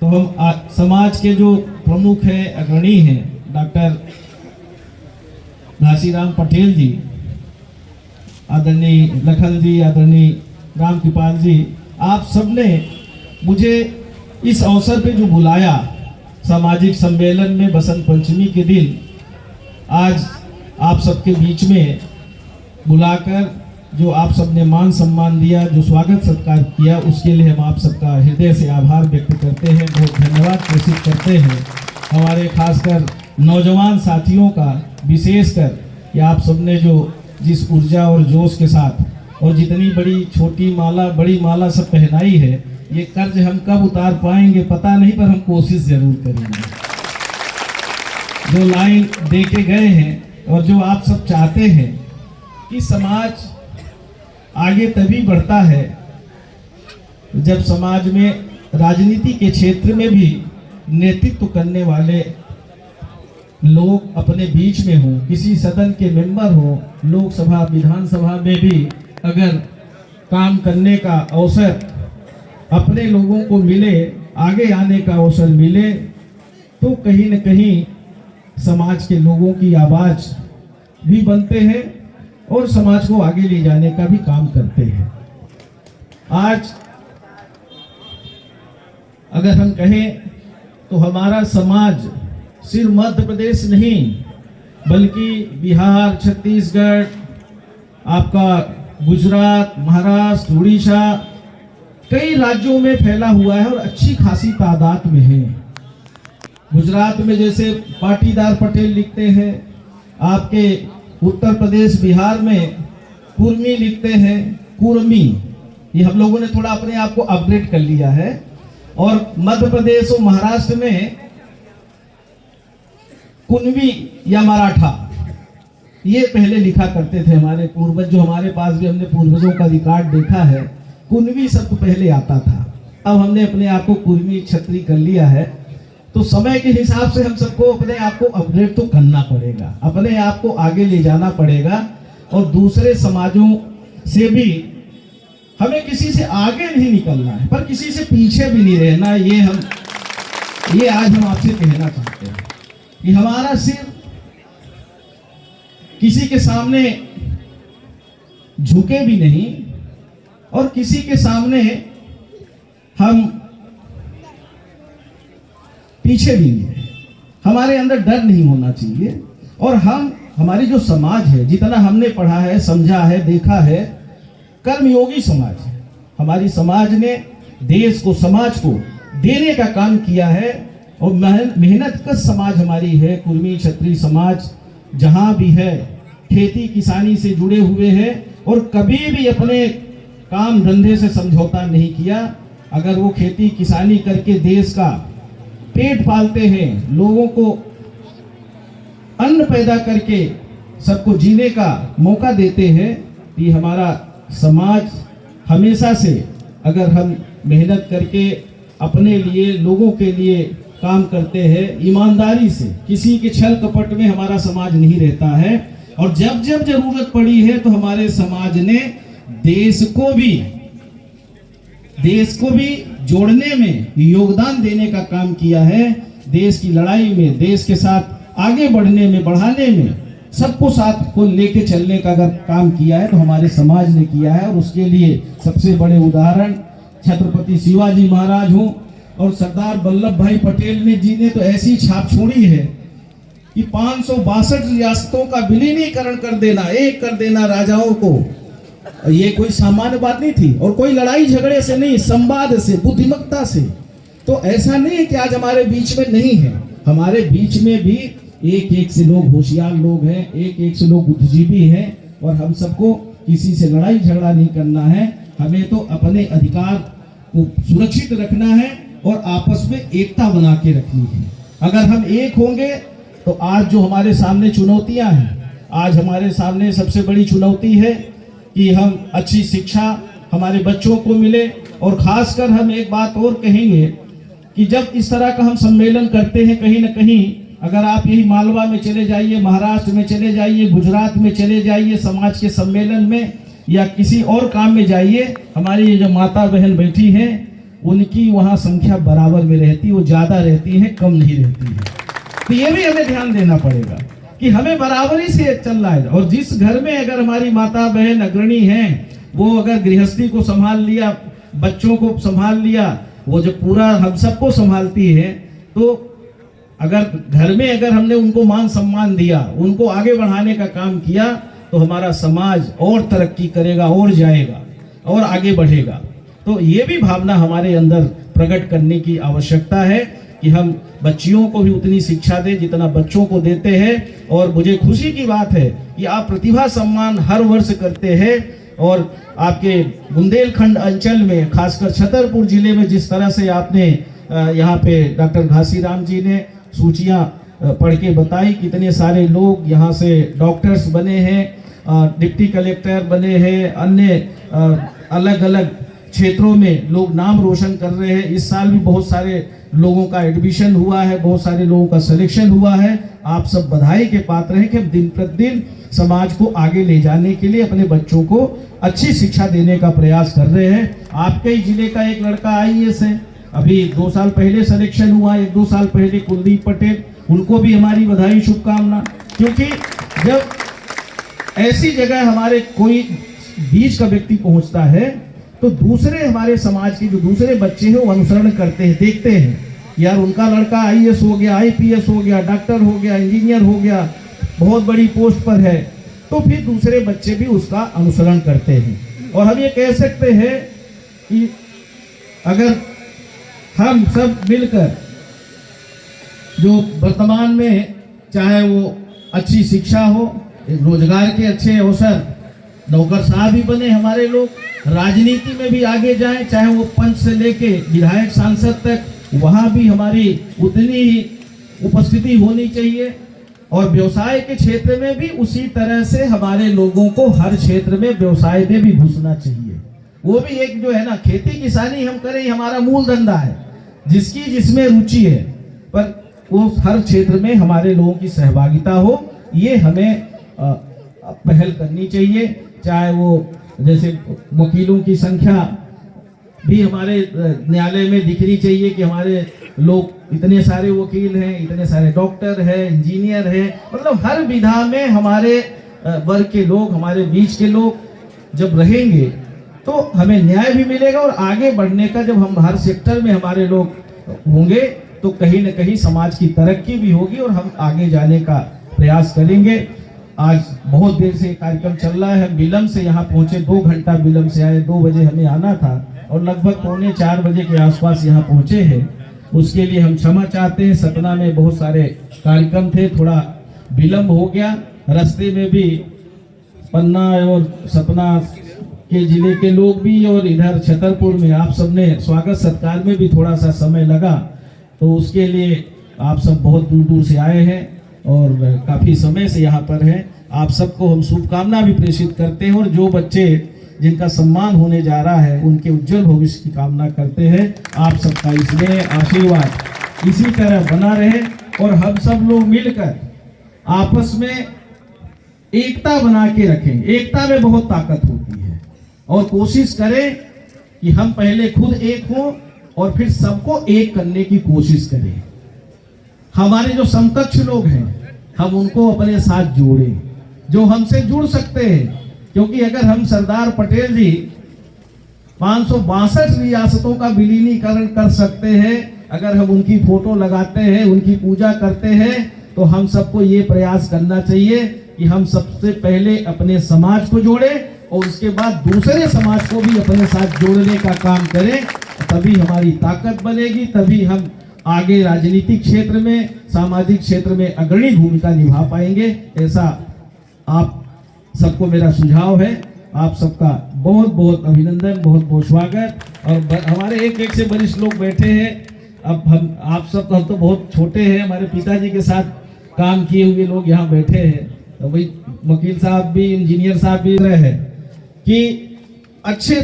तो हम समाज के जो प्रमुख हैं, अग्रणी हैं, डॉक्टर घासीराम पटेल जी, आदरणीय लखन जी, आदरणीय राम कृपाल जी, आप सबने मुझे इस अवसर पे जो बुलाया, सामाजिक सम्मेलन में बसंत पंचमी के दिन आज आप सबके बीच में बुलाकर जो आप सबने मान सम्मान दिया, जो स्वागत सत्कार किया, उसके लिए हम आप सबका हृदय से आभार व्यक्त करते हैं, बहुत धन्यवाद प्रेषित करते हैं। हमारे खासकर नौजवान साथियों का विशेषकर कि आप सबने जो जिस ऊर्जा और जोश के साथ और जितनी बड़ी छोटी माला बड़ी माला सब पहनाई है, ये कर्ज हम कब उतार पाएंगे पता नहीं, पर हम कोशिश जरूर करेंगे। जो लाइन दे के गए हैं और जो आप सब चाहते हैं कि समाज आगे तभी बढ़ता है जब समाज में राजनीति के क्षेत्र में भी नेतृत्व करने वाले लोग अपने बीच में हो, किसी सदन के मेंबर हो, लोकसभा विधानसभा में भी अगर काम करने का अवसर अपने लोगों को मिले, आगे आने का अवसर मिले, तो कहीं न कहीं समाज के लोगों की आवाज भी बनते हैं और समाज को आगे ले जाने का भी काम करते हैं। आज अगर हम कहें तो हमारा समाज सिर्फ मध्य प्रदेश नहीं बल्कि बिहार, छत्तीसगढ़, आपका गुजरात, महाराष्ट्र, उड़ीसा, कई राज्यों में फैला हुआ है और अच्छी खासी तादाद में है। गुजरात में जैसे पाटीदार पटेल लिखते हैं, आपके उत्तर प्रदेश बिहार में कुर्मी लिखते हैं, कुर्मी, ये हम लोगों ने थोड़ा अपने आप को अपग्रेड कर लिया है। और मध्य प्रदेश और महाराष्ट्र में कुनवी या मराठा, ये पहले लिखा करते थे हमारे पूर्वज, जो हमारे पास भी हमने पूर्वजों का रिकॉर्ड देखा है, कुनवी शब्द पहले आता था। अब हमने अपने आप को कुर्मी क्षत्रिय कर लिया है। तो समय के हिसाब से हम सबको अपने आप को अपग्रेड तो करना पड़ेगा, अपने आप को आगे ले जाना पड़ेगा और दूसरे समाजों से भी हमें किसी से आगे नहीं निकलना है, पर किसी से पीछे भी नहीं रहना। ये आज हम आपसे कहना चाहते हैं कि हमारा सिर्फ किसी के सामने झुके भी नहीं और किसी के सामने हम पीछे भी नहीं, हमारे अंदर डर नहीं होना चाहिए। और हमारी जो समाज है, जितना हमने पढ़ा है, समझा है, देखा है, कर्मयोगी समाज है। हमारी समाज ने देश को, समाज को देने का काम किया है और मेहनत कश समाज हमारी है। कुर्मी क्षत्रिय समाज जहां भी है खेती किसानी से जुड़े हुए हैं और कभी भी अपने काम धंधे से समझौता नहीं किया। अगर वो खेती किसानी करके देश का पेट पालते हैं, लोगों को अन्न पैदा करके सबको जीने का मौका देते हैं, तो ये हमारा समाज हमेशा से, अगर हम मेहनत करके अपने लिए, लोगों के लिए काम करते हैं, ईमानदारी से, किसी के छल कपट में हमारा समाज नहीं रहता है। और जब जब जरूरत पड़ी है तो हमारे समाज ने देश को भी जोड़ने में, योगदान देने का काम किया है। देश की लड़ाई में, देश के साथ आगे बढ़ने में, बढ़ाने में, सबको साथ को लेके चलने का अगर काम किया है तो हमारे समाज ने किया है। और उसके लिए सबसे बड़े उदाहरण छत्रपति शिवाजी महाराज हो और सरदार वल्लभ भाई पटेल जी ने तो ऐसी छाप छोड़ी है कि 562 रियासतों का विलीनीकरण कर देना, एक कर देना राजाओं को, ये कोई सामान्य बात नहीं थी। और कोई लड़ाई झगड़े से नहीं, संवाद से, बुद्धिमत्ता से। तो ऐसा नहीं है कि आज हमारे बीच में नहीं है, हमारे बीच में भी एक एक से लोग होशियार लोग हैं, एक एक से लोग बुद्धिजीवी हैं। और हम सबको किसी से लड़ाई झगड़ा नहीं करना है, हमें तो अपने अधिकार को सुरक्षित रखना है और आपस में एकता बना के रखनी है। अगर हम एक होंगे तो आज जो हमारे सामने चुनौतियां हैं, आज हमारे सामने सबसे बड़ी चुनौती है कि हम अच्छी शिक्षा हमारे बच्चों को मिले। और खासकर हम एक बात और कहेंगे कि जब इस तरह का हम सम्मेलन करते हैं, कहीं ना कहीं अगर आप यही मालवा में चले जाइए, महाराष्ट्र में चले जाइए, गुजरात में चले जाइए, समाज के सम्मेलन में या किसी और काम में जाइए, हमारी ये जो माता बहन बैठी हैं उनकी वहाँ संख्या बराबर में रहती है, वो ज़्यादा रहती है, कम नहीं रहती है। तो ये भी हमें ध्यान देना पड़ेगा कि हमें बराबरी से चल रहा है। और जिस घर में अगर हमारी माता बहन अग्रणी हैं, वो अगर गृहस्थी को संभाल लिया, बच्चों को संभाल लिया, वो जब पूरा हम सबको संभालती है, तो अगर घर में अगर हमने उनको मान सम्मान दिया, उनको आगे बढ़ाने का काम किया, तो हमारा समाज और तरक्की करेगा और जाएगा और आगे बढ़ेगा। तो ये भी भावना हमारे अंदर प्रकट करने की आवश्यकता है कि हम बच्चियों को भी उतनी शिक्षा दें जितना बच्चों को देते हैं। और मुझे खुशी की बात है कि आप प्रतिभा सम्मान हर वर्ष करते हैं, और आपके बुंदेलखंड अंचल में, खासकर छतरपुर जिले में जिस तरह से आपने यहाँ पे डॉक्टर घासीराम जी ने सूचियाँ पढ़ के बताई, कितने सारे लोग यहाँ से डॉक्टर्स बने हैं, डिप्टी कलेक्टर बने हैं, अन्य अलग अलग क्षेत्रों में लोग नाम रोशन कर रहे हैं। इस साल भी बहुत सारे लोगों का एडमिशन हुआ है, बहुत सारे लोगों का सिलेक्शन हुआ है। आप सब बधाई के पात्र हैं कि दिन प्रतिदिन समाज को आगे ले जाने के लिए अपने बच्चों को अच्छी शिक्षा देने का प्रयास कर रहे हैं। आपके ही जिले का एक लड़का IAS है, अभी 2 साल पहले सिलेक्शन हुआ, 1-2 साल पहले कुलदीप पटेल, उनको भी हमारी बधाई शुभकामना। क्योंकि जब ऐसी जगह हमारे कोई बीच का व्यक्ति पहुंचता है, तो दूसरे हमारे समाज के जो दूसरे बच्चे हैं वो अनुसरण करते हैं, देखते हैं यार उनका लड़का IAS हो गया, IPS हो गया, डॉक्टर हो गया, इंजीनियर हो गया, बहुत बड़ी पोस्ट पर है, तो फिर दूसरे बच्चे भी उसका अनुसरण करते हैं। और हम ये कह सकते हैं कि अगर हम सब मिलकर जो वर्तमान में, चाहे वो अच्छी शिक्षा हो, रोजगार के अच्छे अवसर, नौकरशाह भी बने हमारे लोग, राजनीति में भी आगे जाएं, चाहे वो पंच से लेके विधायक सांसद तक, वहाँ भी हमारी उतनी ही उपस्थिति होनी चाहिए। और व्यवसाय के क्षेत्र में भी उसी तरह से हमारे लोगों को हर क्षेत्र में व्यवसाय में भी घुसना चाहिए। वो भी एक जो है ना, खेती किसानी हम करें, हमारा मूल धंधा है, जिसकी जिसमें रुचि है, पर वो हर क्षेत्र में हमारे लोगों की सहभागिता हो, ये हमें पहल करनी चाहिए। चाहे वो जैसे वकीलों की संख्या भी हमारे न्यायालय में दिखनी चाहिए कि हमारे लोग इतने सारे वकील हैं, इतने सारे डॉक्टर हैं, इंजीनियर हैं, मतलब हर विधा में हमारे वर्ग के लोग, हमारे बीच के लोग जब रहेंगे तो हमें न्याय भी मिलेगा। और आगे बढ़ने का, जब हम हर सेक्टर में हमारे लोग होंगे तो कहीं न कहीं समाज की तरक्की भी होगी और हम आगे जाने का प्रयास करेंगे। आज बहुत देर से कार्यक्रम चल रहा है, हम विलम्ब से यहाँ पहुँचे, 2 घंटा विलम्ब से आए, 2 बजे हमें आना था और लगभग 3:45 बजे के आसपास यहाँ पहुँचे हैं। उसके लिए हम क्षमा चाहते हैं। सतना में बहुत सारे कार्यक्रम थे, थोड़ा विलम्ब हो गया। रास्ते में भी पन्ना और सतना के जिले के लोग भी और इधर छतरपुर में आप सबने स्वागत सत्कार में भी थोड़ा सा समय लगा, तो उसके लिए आप सब बहुत दूर दूर से आए हैं और काफ़ी समय से यहाँ पर हैं। आप सबको हम शुभकामना भी प्रेषित करते हैं और जो बच्चे जिनका सम्मान होने जा रहा है उनके उज्जवल भविष्य की कामना करते हैं। आप सबका इसमें आशीर्वाद इसी तरह बना रहे और हम सब लोग मिलकर आपस में एकता बना के रखें। एकता में बहुत ताकत होती है और कोशिश करें कि हम पहले खुद एक हों और फिर सबको एक करने की कोशिश करें। हमारे जो समकक्ष लोग हैं हम उनको अपने साथ जोड़ें, जो हमसे जुड़ सकते हैं, क्योंकि अगर हम सरदार पटेल जी 562 रियासतों का विलीनीकरण कर सकते हैं, अगर हम उनकी फोटो लगाते हैं, उनकी पूजा करते हैं, तो हम सबको ये प्रयास करना चाहिए कि हम सबसे पहले अपने समाज को जोड़ें और उसके बाद दूसरे समाज को भी अपने साथ जोड़ने का काम करें। तभी हमारी ताकत बनेगी, तभी हम आगे राजनीतिक क्षेत्र में, सामाजिक क्षेत्र में अग्रणी भूमिका निभा पाएंगे। ऐसा आप सबको मेरा सुझाव है। आप सबका बहुत बहुत अभिनंदन, बहुत बहुत स्वागत। और हमारे एक से वरिष्ठ लोग बैठे हैं। अब हम आप सब हम तो बहुत छोटे हैं, हमारे पिताजी के साथ काम किए हुए लोग यहाँ बैठे हैं, तो वही वकील साहब भी, इंजीनियर साहब भी रहे हैं कि अच्छे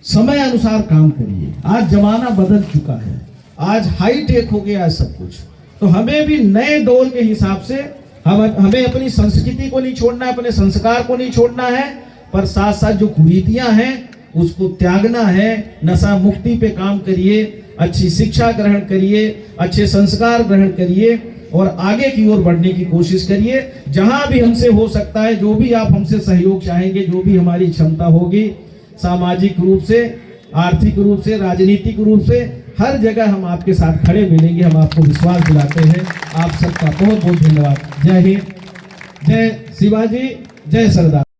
समय अनुसार काम करिए। आज जमाना बदल चुका है, आज हाई टेक हो गया है सब कुछ, तो हमें भी नए दौर के हिसाब से हमें अपनी संस्कृति को नहीं छोड़ना है, अपने संस्कार को नहीं छोड़ना है, पर साथ साथ जो कुरीतियां हैं उसको त्यागना है। नशा मुक्ति पे काम करिए, अच्छी शिक्षा ग्रहण करिए, अच्छे संस्कार ग्रहण करिए और आगे की ओर बढ़ने की कोशिश करिए। जहां भी हमसे हो सकता है, जो भी आप हमसे सहयोग चाहेंगे, जो भी हमारी क्षमता होगी, सामाजिक रूप से, आर्थिक रूप से, राजनीतिक रूप से, हर जगह हम आपके साथ खड़े मिलेंगे। हम आपको विश्वास दिलाते हैं। आप सबका बहुत बहुत धन्यवाद। जय हिंद, जय शिवाजी, जय सरदार।